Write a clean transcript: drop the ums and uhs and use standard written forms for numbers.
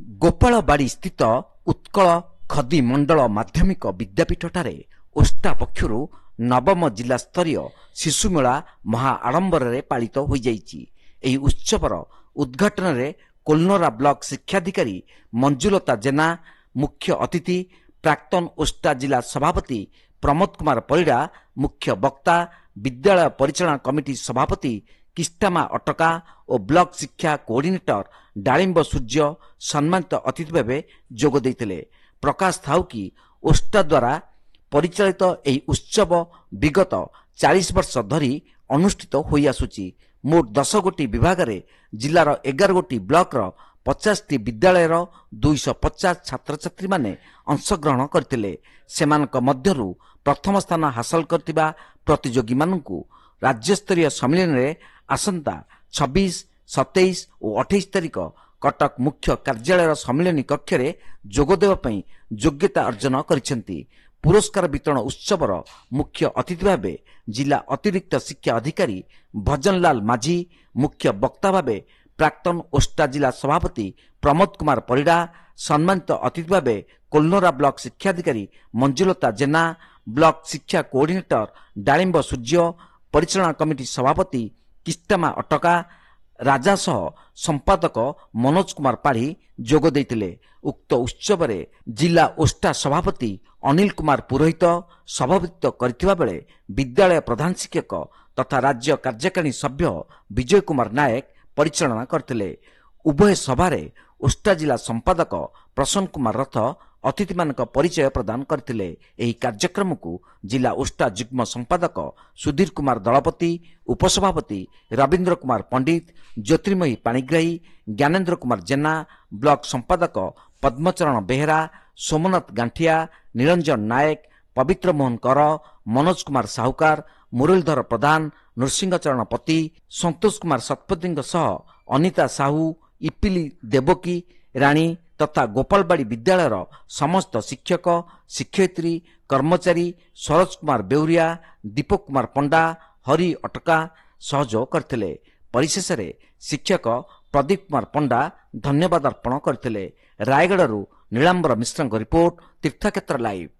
ଗୋପାଳବାଡ଼ି ସ୍ଥିତ ଉତ୍କଳ ଖଦି ମଣ୍ଡଳ ମାଧ୍ୟମିକ ବିଦ୍ୟାପୀଠଠାରେ ଓଷ୍ଟା ପକ୍ଷରୁ ନବମ ଜିଲ୍ଲା ସ୍ତରୀୟ ଶିଶୁମେଳା ମହା ଆଡମ୍ବରରେ ପାଳିତ ହୋଇଯାଇଛି। ଏହି ଉତ୍ସବର ଉଦ୍ଘାଟନରେ କୋଲ୍ନରା ବ୍ଲକ ଶିକ୍ଷାଧିକାରୀ ମଞ୍ଜୁଲତା ଜେନା, ମୁଖ୍ୟ ଅତିଥି ପ୍ରାକ୍ତନ ଓଷ୍ଟା ଜିଲ୍ଲା ସଭାପତି ପ୍ରମୋଦ କୁମାର ପରିଡ଼ା, ମୁଖ୍ୟ ବକ୍ତା ବିଦ୍ୟାଳୟ ପରିଚାଳନା କମିଟି ସଭାପତି କିଷ୍ଟାମା ଅଟକା ଓ ବ୍ଲକ ଶିକ୍ଷା କୋଅର୍ଡିନେଟର ଡାଳିମ୍ବ ସୂର୍ଯ୍ୟ ସମ୍ମାନିତ ଅତିଥି ଭାବେ ଯୋଗ ଦେଇଥିଲେ। ପ୍ରକାଶ ଥାଉ କି ଓଷ୍ଟା ଦ୍ୱାରା ପରିଚାଳିତ ଏହି ଉତ୍ସବ ବିଗତ 40 ବର୍ଷ ଧରି ଅନୁଷ୍ଠିତ ହୋଇଆସୁଛି। ମୋଟ 10 ଗୋଟି ବିଭାଗରେ ଜିଲ୍ଲାର 11 ଗୋଟି ବ୍ଲକର 50ଟି ବିଦ୍ୟାଳୟର 250 ଛାତ୍ରଛାତ୍ରୀମାନେ ଅଂଶଗ୍ରହଣ କରିଥିଲେ। ସେମାନଙ୍କ ମଧ୍ୟରୁ ପ୍ରଥମ ସ୍ଥାନ ହାସଲ କରିଥିବା ପ୍ରତିଯୋଗୀମାନଙ୍କୁ ରାଜ୍ୟସ୍ତରୀୟ ସମ୍ମିଳନୀରେ ଆସନ୍ତା 26, 27 ଓ 28 ତାରିଖ କଟକ ମୁଖ୍ୟ କାର୍ଯ୍ୟାଳୟର ସମ୍ମିଳନୀ କକ୍ଷରେ ଯୋଗଦେବା ପାଇଁ ଯୋଗ୍ୟତା ଅର୍ଜନ କରିଛନ୍ତି। ପୁରସ୍କାର ବିତରଣ ଉତ୍ସବର ମୁଖ୍ୟ ଅତିଥି ଭାବେ ଜିଲ୍ଲା ଅତିରିକ୍ତ ଶିକ୍ଷା ଅଧିକାରୀ ଭଜନଲାଲ ମାଝୀ, ମୁଖ୍ୟ ବକ୍ତା ଭାବେ ପ୍ରାକ୍ତନ ଓଷ୍ଟା ଜିଲ୍ଲା ସଭାପତି ପ୍ରମୋଦ କୁମାର ପରିଡ଼ା, ସମ୍ମାନିତ ଅତିଥି ଭାବେ କୋଲ୍ନରା ବ୍ଲକ ଶିକ୍ଷାଧିକାରୀ ମଞ୍ଜୁଲତା ଜେନା, ବ୍ଲକ ଶିକ୍ଷା କୋଅର୍ଡିନେଟର ଡାଳିମ୍ବ ସୂର୍ଯ୍ୟ, ପରିଚାଳନା କମିଟି ସଭାପତି କିଷ୍ଟାମା ଅଟକା, ରାଜାସହ ସମ୍ପାଦକ ମନୋଜ କୁମାର ପାଢ଼ୀ ଯୋଗ ଦେଇଥିଲେ। ଉକ୍ତ ଉତ୍ସବରେ ଜିଲ୍ଲା ଓଷ୍ଟା ସଭାପତି ଅନିଲ କୁମାର ପୁରୋହିତ ସଭାପତିତ୍ୱ କରିଥିବା ବେଳେ ବିଦ୍ୟାଳୟ ପ୍ରଧାନ ଶିକ୍ଷକ ତଥା ରାଜ୍ୟ କାର୍ଯ୍ୟକାରିଣୀ ସଭ୍ୟ ବିଜୟ କୁମାର ନାୟକ ପରିଚାଳନା କରିଥିଲେ। ଉଭୟ ସଭାରେ ଓଷ୍ଟା ଜିଲ୍ଲା ସମ୍ପାଦକ ପ୍ରସନ୍ନ କୁମାର ରଥ ଅତିଥିମାନଙ୍କ ପରିଚୟ ପ୍ରଦାନ କରିଥିଲେ। ଏହି କାର୍ଯ୍ୟକ୍ରମକୁ ଜିଲ୍ଲା ଓଷ୍ଟା ଯୁଗ୍ମ ସମ୍ପାଦକ ସୁଧୀର କୁମାର ଦଳପତି, ଉପସଭାପତି ରବୀନ୍ଦ୍ର କୁମାର ପଣ୍ଡିତ, ଜ୍ୟୋତିର୍ମୟୀ ପାଣିଗ୍ରାହୀ, ଜ୍ଞାନେନ୍ଦ୍ର କୁମାର ଜେନା, ବ୍ଲକ ସମ୍ପାଦକ ପଦ୍ମଚରଣ ବେହେରା, ସୋମନାଥ ଗାଣ୍ଠିଆ, ନିରଞ୍ଜନ ନାୟକ, ପବିତ୍ର ମୋହନ କର, ମନୋଜ କୁମାର ସାହୁକାର, ମୁରଲୀଧର ପ୍ରଧାନ, ନୃସିଂହଚରଣ ପତି, ସନ୍ତୋଷ କୁମାର ଶତପଥୀଙ୍କ ସହ ଅନିତା ସାହୁ, ଇପିଲି ଦେବକୀ ରାଣୀ ତଥା ଗୋପାଳବାଡ଼ି ବିଦ୍ୟାଳୟର ସମସ୍ତ ଶିକ୍ଷକ, ଶିକ୍ଷୟିତ୍ରୀ, କର୍ମଚାରୀ, ସରୋଜ କୁମାର ବେଉରିଆ, ଦୀପକ କୁମାର ପଣ୍ଡା, ହରି ଅଟକା ସହଯୋଗ କରିଥିଲେ। ପରିଶେଷରେ ଶିକ୍ଷକ ପ୍ରଦୀପ କୁମାର ପଣ୍ଡା ଧନ୍ୟବାଦ ଅର୍ପଣ କରିଥିଲେ। ରାୟଗଡ଼ରୁ ନୀଳାମ୍ବର ମିଶ୍ରଙ୍କ ରିପୋର୍ଟ, ତୀର୍ଥକ୍ଷେତ୍ର ଲାଇଭ୍।